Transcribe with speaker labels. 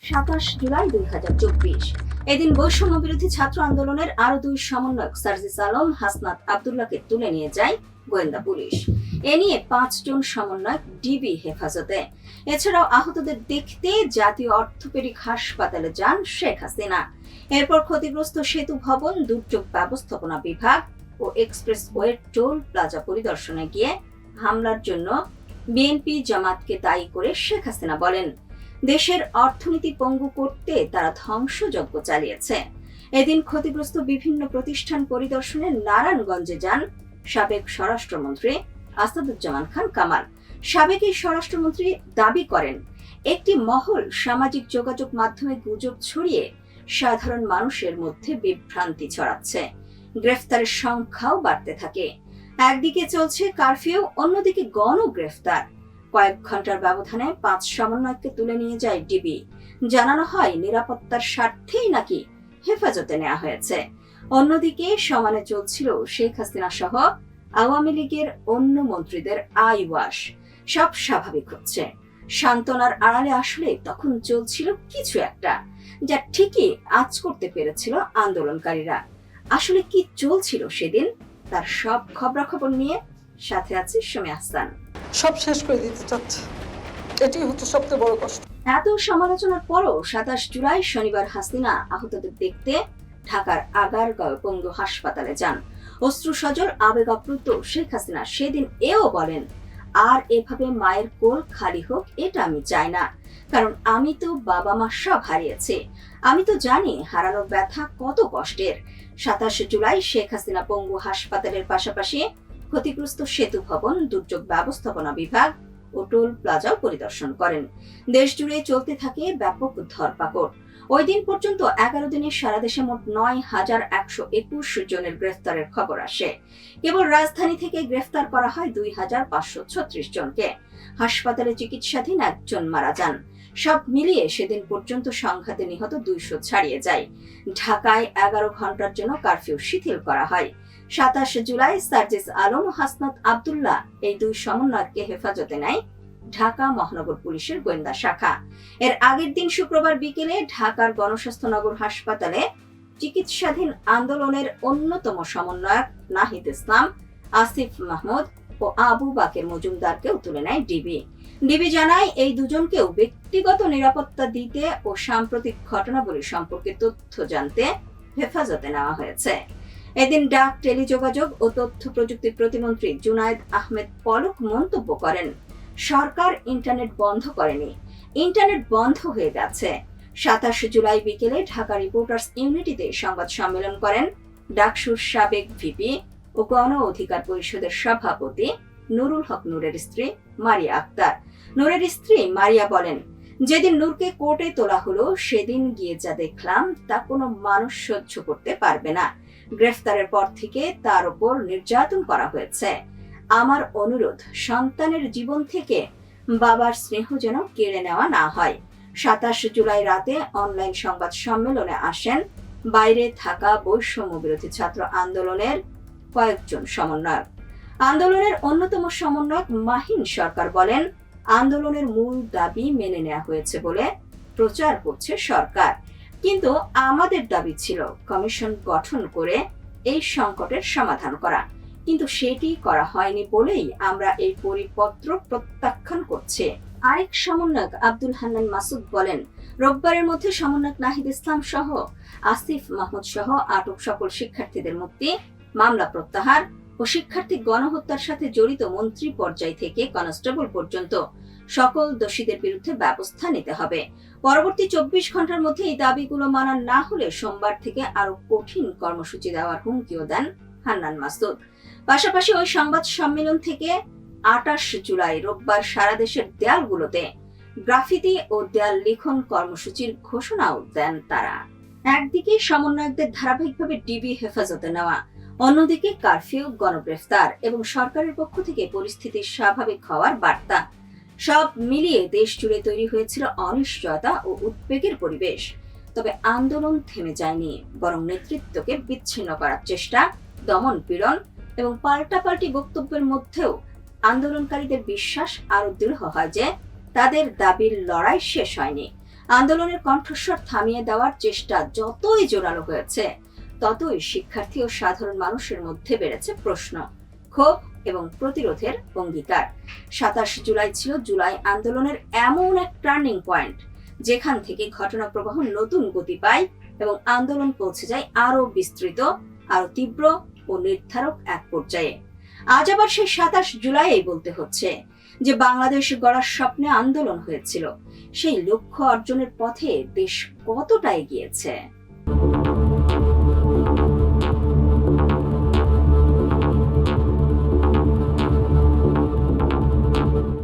Speaker 1: 27 জুলাই 2024। এদিন বৈষম্য বিরোধী ছাত্র আন্দোলনের আরো দুই সমন্বয়ক সার্জিস আলম, হাসনাত আব্দুল্লাহকে তুলে নিয়ে যায় গোয়েন্দা পুলিশ। এ নিয়ে 5 জন সমন্বয়ক ডিবি হেফাজতে। এছাড়াও আহতদের দেখতে জাতীয় অর্থোপেডিক হাসপাতালে যান শেখ হাসিনা। এরপর ক্ষতিগ্রস্ত সেতু ভবন, দুর্যোগ ব্যবস্থাপনা বিভাগ ও এক্সপ্রেসওয়ে টোল প্লাজা পরিদর্শনে গিয়ে হামলার জন্য বিএনপি জামাতকে দায়ী করে শেখ হাসিনা বলেন, দেশের অর্থনীতি পঙ্গু করতে তারা ধ্বংসযজ্ঞ চালিয়েছে। এদিন ক্ষতিগ্রস্ত বিভিন্ন প্রতিষ্ঠান পরিদর্শনে নারায়ণগঞ্জে যান সাবেক স্বরাষ্ট্রমন্ত্রী আসাদুজ্জামান খান কামাল। সাবেক এই স্বরাষ্ট্রমন্ত্রী দাবি করেন, একটি মহল সামাজিক যোগাযোগ মাধ্যমে গুজব ছড়িয়ে সাধারণ মানুষের মধ্যে বিভ্রান্তি ছড়াচ্ছে। গ্রেফতারের সংখ্যাও বাড়তে থাকে। একদিকে চলছে কারফিউ, অন্যদিকে গণগ্রেফতার। কয়েক ঘন্টার ব্যবধানে 5 সমন্বয়ককে তুলে নিয়ে যায় ডিবি। জানানো হয় নিরাপত্তার স্বার্থেই নাকি হেফাজতে নেওয়া হয়েছে। অন্যদিকে সমানে চলছিল শেখ হাসিনা সহ আওয়ামী লীগের অন্য মন্ত্রীদের আইওয়াশ। সব স্বাভাবিক হচ্ছে। সান্ত্বনার আড়ালে আসলে তখন চলছিল কিছু একটা, যা ঠিকই আঁচ করতে পেরেছিল আন্দোলনকারীরা। আসলে কি চলছিল সেদিন, তার সব খবরাখবর নিয়ে সাথে আছে সুমি আহসান।
Speaker 2: সব শেষ করে দিতে চাচ্ছে, এটাই হচ্ছে সবচেয়ে বড় কষ্ট।
Speaker 1: এত সমালোচনার পরও 27 জুলাই শনিবার হাসিনা আহতদের দেখতে ঢাকার আগারগাঁও পঙ্গু হাসপাতালে যান। অশ্রুসজল আবেগ আপ্লুত শেখ হাসিনা সেদিন এও বলেন, আর এভাবে মায়ের কোল খালি হোক এটা আমি চাই না, কারণ আমি তো বাবা মা সব হারিয়েছি। আমি তো জানি হারানোর ব্যথা কত কষ্টের। 27 জুলাই শেখ হাসিনা পঙ্গু হাসপাতালের পাশাপাশি ক্ষতিগ্রস্ত সেতু ভবন, দুর্যোগ ব্যবস্থাপনা বিভাগ ও টোল প্লাজাও পরিদর্শন করেন। দেশ জুড়ে চলতে থাকে ব্যাপক ধরপাকড়। ওই দিন পর্যন্ত 11 দিনে সারা দেশে মোট 9,121 জনের গ্রেফতারের খবর আসে। কেবল রাজধানী থেকে গ্রেফতার করা হয় 2,536 জনকে। হাসপাতালে চিকিৎসাধীন 1 জন মারা যান। সব মিলিয়ে সেদিন পর্যন্ত সংঘাতে নিহত 200 ছাড়িয়ে যায়। ঢাকায় 11 ঘন্টার জন্য কারফিউ শিথিল করা হয়। 27 জুলাই সার্জিস আলম ও হাসনাত আব্দুল্লাহ এই দুই সমন্বয়ককে হেফাজতে নেয় ঢাকা মহানগর পুলিশের গোয়েন্দা শাখা। এর আগের দিন শুক্রবার বিকেলে ঢাকার গণস্বাস্থ্য নগর হাসপাতালে চিকিৎসাধীন আন্দোলনের অন্যতম সমন্বয়ক নাহিদ ইসলাম, আসিফ মাহমুদ ও আবু বাকের মজুমদারকেও তুলে নেয় ডিবি। ডিবি জানায়, এই দুজনকেও ব্যক্তিগত নিরাপত্তা দিতে ও সাম্প্রতিক ঘটনাবলী সম্পর্কে তথ্য জানতে হেফাজতে নেওয়া হয়েছে। এদিন ডাক, টেলিযোগাযোগ ও তথ্য প্রযুক্তি প্রতিমন্ত্রী জুনায়েদ আহমেদ পলক মন্তব্য করেন, সরকার ইন্টারনেট বন্ধ করেনি, ইন্টারনেট বন্ধ হয়ে গেছে। 27 জুলাই বিকেলে ঢাকা রিপোর্টার্স ইউনিটিতে সংবাদ সম্মেলন করেন ডাকসুর সাবেক ভিপি ও গণ অধিকার পরিষদের সভাপতি নুরুল হক নূরের স্ত্রী মারিয়া আক্তার। নূরের স্ত্রী মারিয়া বলেন, যেদিন নূরকে কোর্টে তোলা হলো সেদিন গিয়ে যা দেখলাম তা কোনো মানুষ সহ্য করতে পারবে না। গ্রেফতারের পর থেকে তার উপর নির্যাতন করা হয়েছে। আমার অনুরোধ, সন্তানের জীবন থেকে বাবার স্নেহ যেন কেড়ে নেওয়া না হয়। 27 জুলাই রাতে অনলাইন সংবাদ সম্মেলনে আসেন বাইরে থাকা বৈষম্য বিরোধী ছাত্র আন্দোলনের কয়েকজন সমন্বয়ক। আন্দোলনের অন্যতম সমন্বয়ক মাহিন সরকার বলেন, আন্দোলনের মূল দাবি মেনে নেওয়া হয়েছে বলে প্রচার করছে সরকার, কিন্তু আমাদের দাবি ছিল কমিশন গঠন করে এই সংকটের সমাধান করা, কিন্তু সেটি করা হয়নি বলেই আমরা এই পরিপত্র প্রত্যাখ্যান করছি। আরেক সমন্বয়ক আব্দুল হান্নান মাসুদ বলেন, রোববারের মধ্যে সমন্বয়ক নাহিদ ইসলাম সহ আসিফ মাহমুদ সহ আটক সকল শিক্ষার্থীদের মুক্তি, মামলা প্রত্যাহার ও শিক্ষার্থী গণহত্যার সাথে জড়িত মন্ত্রী পর্যায় থেকে কনস্টেবল পর্যন্ত সকল দোষীদের বিরুদ্ধে ব্যবস্থা নিতে হবে। পরবর্তী 24 ঘন্টার মধ্যে এই দাবিগুলো মানা না হলে সোমবার থেকে আরো কঠিন কর্মসূচি দেওয়ার হুমকিও দেন হান্নান মাসুদ। পাশাপাশি ওই সংবাদ সম্মেলন থেকে 28 জুলাই রোববার সারা দেশের দেয়ালগুলোতে গ্রাফিতি ও দেয়াল লিখন কর্মসূচির ঘোষণাও দেন তারা। একদিকে সমন্বয়কদের ধারাবাহিকভাবে ডিবি হেফাজতে নেওয়া, অন্যদিকে কারফিউ, গণগ্রেফতার এবং সরকারের পক্ষ থেকে পরিস্থিতি স্বাভাবিক হওয়ার বার্তা। সব মিলিয়ে দেশ জুড়ে তৈরি হয়েছিল অনিশ্চয়তা ও উদ্বেগের পরিবেশ। তবে আন্দোলন থেমে যায়নি, বরং নেতৃত্বকে বিচ্ছিন্ন করার চেষ্টা, দমন পীড়ন এবং পাল্টাপাল্টি বক্তব্যের মধ্যেও আন্দোলনকারীদের বিশ্বাস আরো দৃঢ় হয় যে তাদের দাবির লড়াই শেষ হয়নি। আন্দোলনের কণ্ঠস্বর থামিয়ে দেওয়ার চেষ্টা যতই জোরালো হয়েছে, ততই শিক্ষার্থী ও সাধারণ মানুষের মধ্যে বেড়েছে প্রশ্ন, ক্ষোভ এবং প্রতিরোধের অঙ্গীকার। 27 জুলাই ছিল জুলাই আন্দোলনের এমন এক টার্নিং পয়েন্ট, যেখান থেকে ঘটনা প্রবাহ নতুন গতি পায় এবং আন্দোলন পৌঁছে যায় আরো বিস্তৃত, আরো তীব্র ও নির্ধারক এক পর্যায়ে। আজ আবার সেই 27 জুলাই বলতে হচ্ছে যে বাংলাদেশ গড়ার স্বপ্নে আন্দোলন হয়েছিল, সেই লক্ষ্য অর্জনের পথে দেশ কতটা এগিয়েছে।